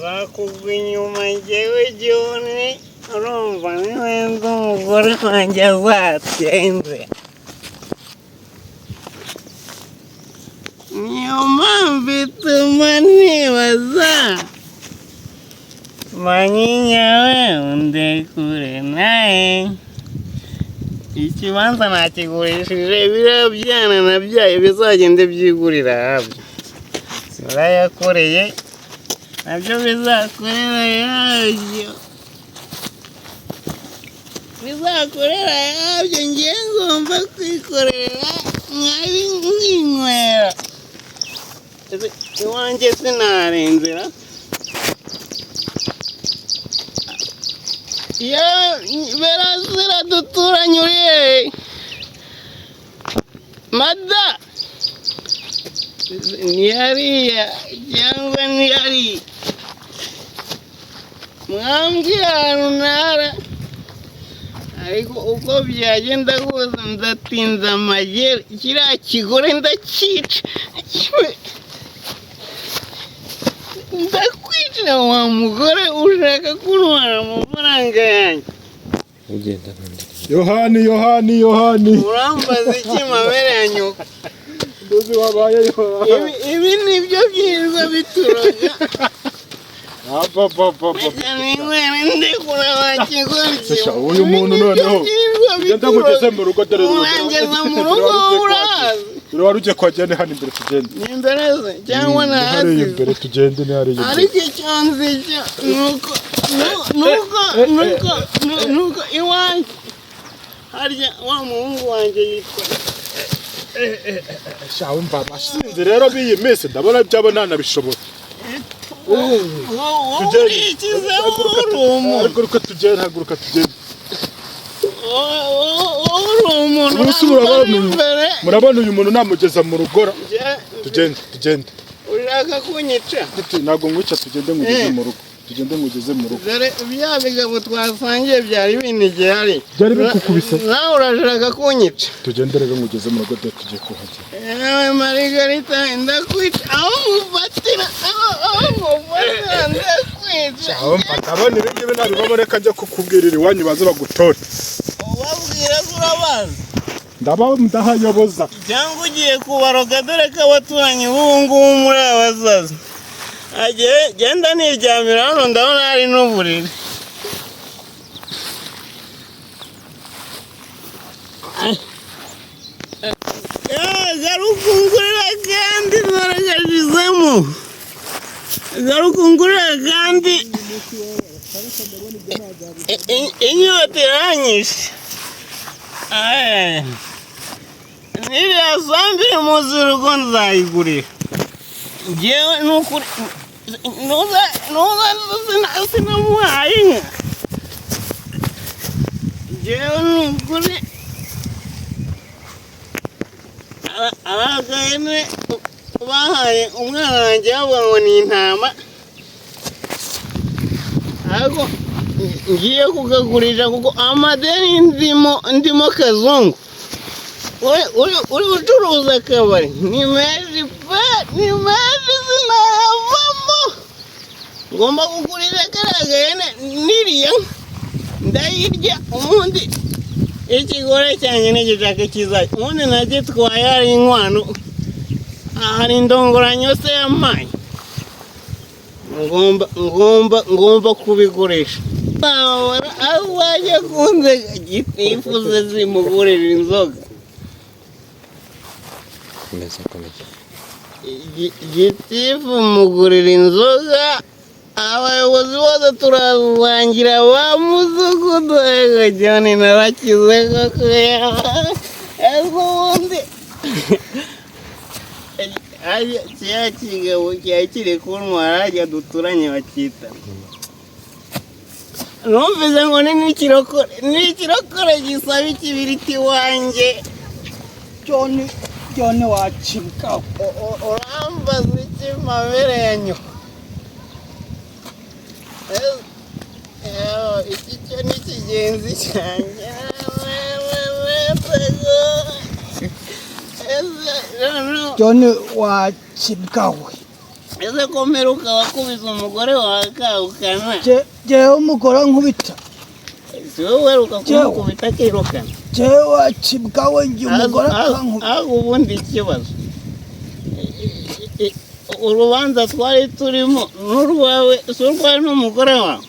Zakugwa inyuma njyewe Joni urumva niwe nzi umugore wanjye azatsinze. Niyo mpamvu ituma nibaza manyinya we undekure nawe. Ikibanza nakigurishije biriya byana nabyaye bizagende byigurira habyo. Sinayakoreye nabyo bizakorera yabyo. Bizakorera yabyo ngiye ngomba kwikorera nk'inywera. Iwanjye sinarenzera. Berazira duturanye uriye mada niyariya cyangwa niyari mwambwira ahantu ntara ariko uko byagenda kose ndatinza amagere kiriya kigore ndakica ndakwicira wa mugore ushaka kuntwara amafaranga yanjye. Yohani urambaza iki mabere ya nyoko? Nduzi wabaye Yohani. Ibi nibyo byirirwa bituroga. Ninywere ndekura wakigoryi. Uyu muntu noneho ugenda kugeze mu rugo dore urangeza mu rugo urazi. Wari ugiye kwajyana hano imbere tugende. Ni imbere se cyangwa na hasi? Imbere tugende ni hariya. Ariko icyo nzi cyo nuko iwanjye harya wa muhungu wanjye yitwa shawo mba bashinze rero biyi mese ndabona byabo nanabishobora. Urikiza urumu. Haguruka tugende. Murabona uyu muntu namugeza mu rugora. Tugende. Urashaka kunyica? Ntabwo nkwica tugende ngugeze mu rugo. Dore bya bigabo twasangiye byari binigeye ari. Byari bikukubise. Nawe urashaka kunyica? Tugende rero ngugeze mu rugo dore tugiye kuhagera. Ewe Margarita ndakwica. Aho mufatira ndakwica. Aho mfatabona ibingibi nabibamo reka njya kukubwirira iwanyu baze bagutore. Ubabwira ko urabazi? Ndahayoboza. Cyangwa ugiye kubaroga dore ko abaturanyi b'ubu ngubu muri abazaza. Genda niryamira hano ndabona hari n'uburiri. Garukungurira kandi zaragajizemo. Garukungurira kandi inyota iranyishe. Niriya sambire muzi urugo nzayigurira. Njyewe nukuri nuza sinamuhaye inka. Njyewe nukuri abagahene bahaye umwana wanjye bavuga ngo ni intama. Ariko ngiye kukagurisha kuko amadeni ndimo kazungu. Uri ucuruza akabari ni menshi pe sinayavamo. Ngomba kugurira kariya gahene niriya ndayirya ubundi ikigore cyanjye nigishaka kizajya ubundi nagitwaye hari inkwano hari indongoranyo se y'amayi ngomba kubigurisha. Aho wajya kunze gitifuze zimugurira inzoga. Gitifu mugurira inzoga abayobozi bose turabangira ba mudugudu. Ego Joni narakize koko ubundi kiriya kigabo cyari kiri kuntwara harya duturanye bakita. Numvise ngo ni n'ikirokore gisaba ikibiriti wanjye. Joni wacibwa. Urambaza iki mabere ya nyoko? Iki cyo ni ikigenzi cyanjye. Joni wacibwa we. ese ko mperuka wakubise umugore wawe akahukana jewe umugore nkubita si wowe uheruka kumukubita akirukana jewe wacibwa we njye umugore akankubita ahubwo ubundi ikibazo urubanza twari turimo n'urwawe si urwawe n'umugore wawe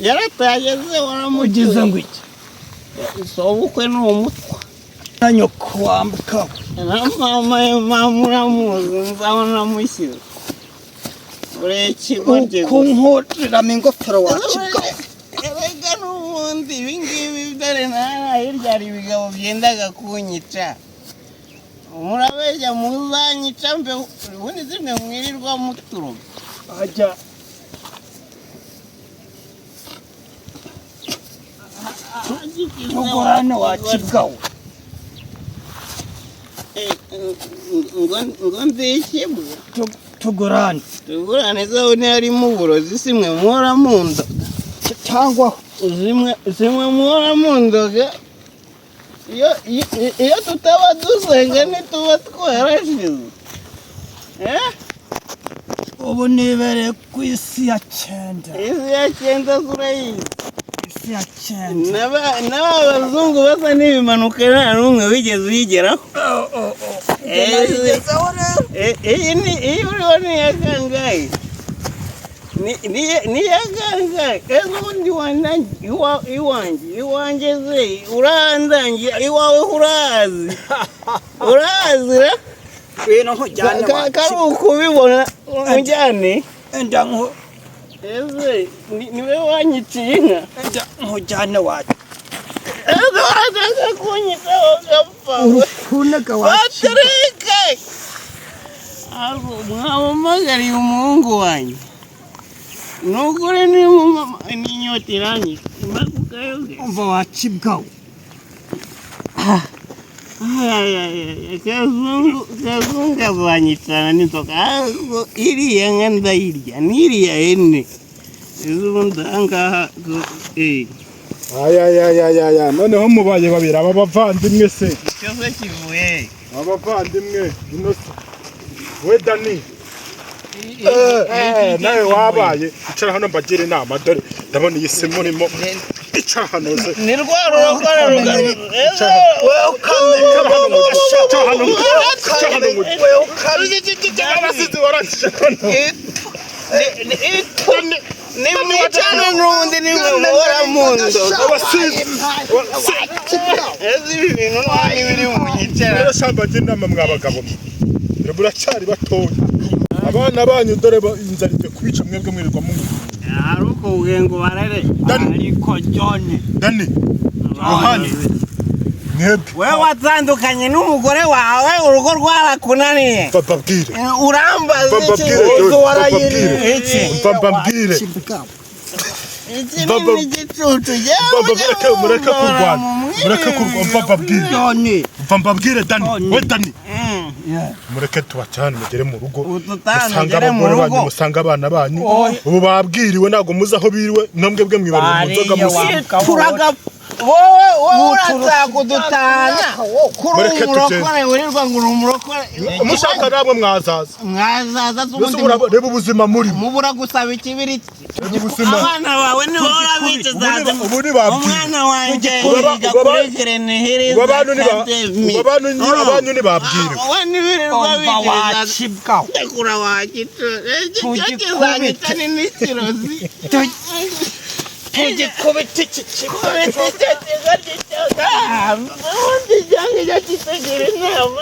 yaratageze waramugize ugize ngo iki so ubukwe ni umutwa na nyoko wambuka na mama uramuzi nzabona amushyira uriya ikigoryi kunkuriramo ingofero wacibwa erega n'ubundi ibingibi dore ntara hirya hari ibigabo byendaga kunyica murabeshya muzanyica mbe ubundi zimwe mwirirwa muturuma ajya tugorane wacibwa ngo nzikibwa tugorane zabone harimo uburozi simwe muhora mu ndoga cyangwa simwe muhora mu ndoga iyo tutaba dusenga ntituba twarashize ubu nibereye ku isi ya cyenda isi ya cyenda turayizi isi ya cyenda n'abazungu basa n'ibimanuka nta n'umwe wigeze uyigeraho iyi uriho ni iya kangahe ni iya kangahe ubundi iwanjye ze urandangiye iwawe urazira ibintu nkujyane kari ukubibona unjyane enda ese niwe wanyiciye inka enda nkujyane wacu wazanga kunyitaho gapfa urufunega wacu batereke mwamamagariye umuhungu wanjye nukuri n'inyota iranyica imaze ukayobye umva wacibwa kazungu azanyicana n'inzoka ahubwo iriya nka ndayirya n'iriya hene ubundi ahangaha ayayayayaya noneho mubaye babiri aba bavandimwe se ikibazo kivuye abavandimwe ino se we Dani nawe wabaye icara hano mbagire inama dore ndabona iyi si murimo icara hano se ni rwa rurokora rugamije wewe ukamenya nimwicana n'ubundi nimwe muhora mu ndoga ibi bintu ntabwo biri mu nyicara rero shambagire inama mwabagabo buracyari batoya abana banyu dore inzara igiye kubica mwebwe mwirirwa mu hari uko ngo barare ariko John Dani Yohani mwebwe wewe watandukanye n'umugore wawe urugo rwarakunaniye bababwire urambaza iki bababwire iki ni igicucu mureke kurwana bababwire Dani we Dani mureke tubacane mugere mu rugo musanga abagore banyu musanga abana banyu ubu babwiriwe ntabwo muzi aho biriwe nambwe bwe mwibarira mu nzoga musi wowe uraza kudutana kuri umurokore wirirwa ngo uri umurokore mushaka namwe mwazaza reba ubuzima muri mubura gusaba ikibiriti abana bawe niho urabicazaza umwana wanjye yiga kuri gerenihiriza abanyu ntibabwiriwe wowe ntibirirwa bicazaza ndekura wagicu kizanyita ni n'ikirozi tugikubita iki kubita icyo kigo gicoga ubundi cyangwa icyo kitagira inama